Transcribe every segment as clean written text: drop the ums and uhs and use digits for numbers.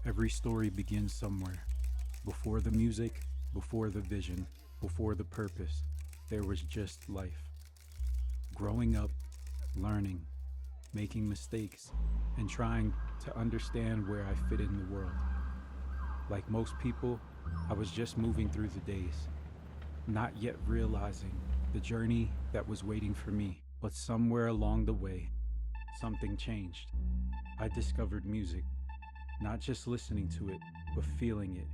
Every story begins somewhere. Before the music, before the vision, before the purpose, there was just life. Growing up, learning, making mistakes, and trying to understand where I fit in the world. Like most people, I was just moving through the days, not yet realizing the journey that was waiting for me. But somewhere along the way, something changed. I discovered music, not just listening to it, but feeling it.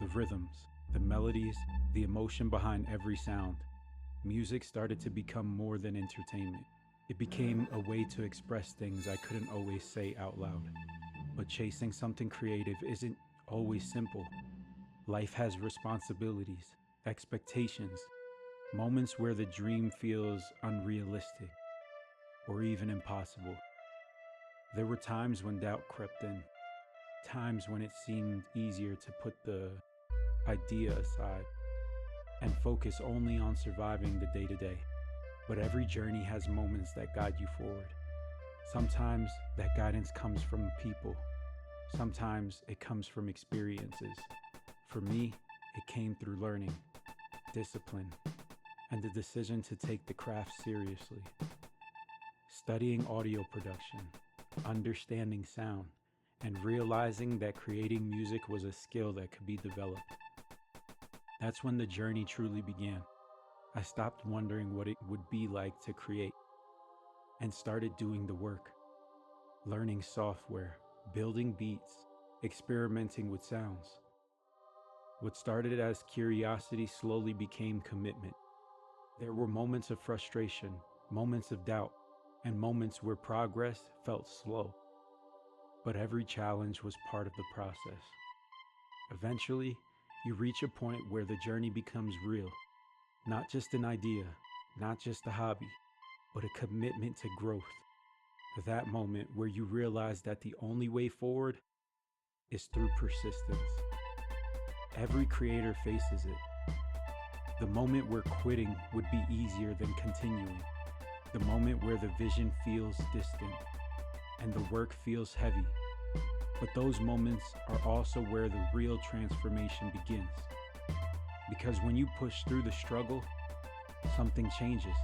The rhythms, the melodies, the emotion behind every sound. Music started to become more than entertainment. It became a way to express things I couldn't always say out loud. But chasing something creative isn't always simple. Life has responsibilities, expectations, moments where the dream feels unrealistic or even impossible. There were times when doubt crept in, times when it seemed easier to put the idea aside and focus only on surviving the day to day. But every journey has moments that guide you forward. Sometimes that guidance comes from people, sometimes it comes from experiences. For me, it came through learning, discipline, and the decision to take the craft seriously. Studying audio production, understanding sound, and realizing that creating music was a skill that could be developed. That's when the journey truly began. I stopped wondering what it would be like to create and started doing the work, learning software, building beats, experimenting with sounds. What started as curiosity slowly became commitment. There were moments of frustration, moments of doubt, and moments where progress felt slow. But every challenge was part of the process. Eventually, you reach a point where the journey becomes real, not just an idea, not just a hobby, but a commitment to growth. That moment where you realize that the only way forward is through persistence. Every creator faces it. The moment where quitting would be easier than continuing. The moment where the vision feels distant and the work feels heavy. But those moments are also where the real transformation begins. Because when you push through the struggle, something changes.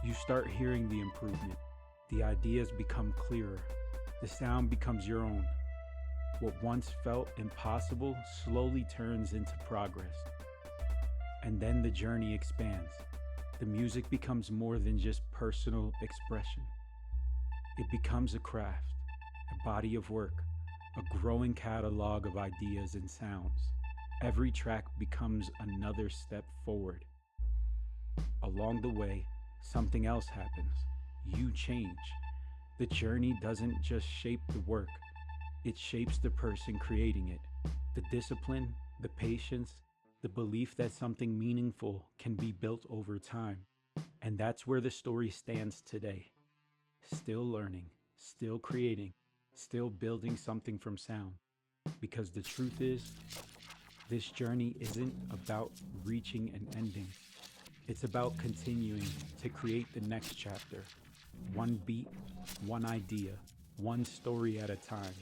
You start hearing the improvement. The ideas become clearer. The sound becomes your own. What once felt impossible slowly turns into progress. And then the journey expands. The music becomes more than just personal expression. It becomes a craft, a body of work, a growing catalog of ideas and sounds. Every track becomes another step forward. Along the way, something else happens. You change. The journey doesn't just shape the work, it shapes the person creating it. The discipline, the patience, the belief that something meaningful can be built over time. And that's where the story stands today. Still learning, still creating, still building something from sound. Because the truth is, this journey isn't about reaching an ending. It's about continuing to create the next chapter. One beat, one idea, one story at a time.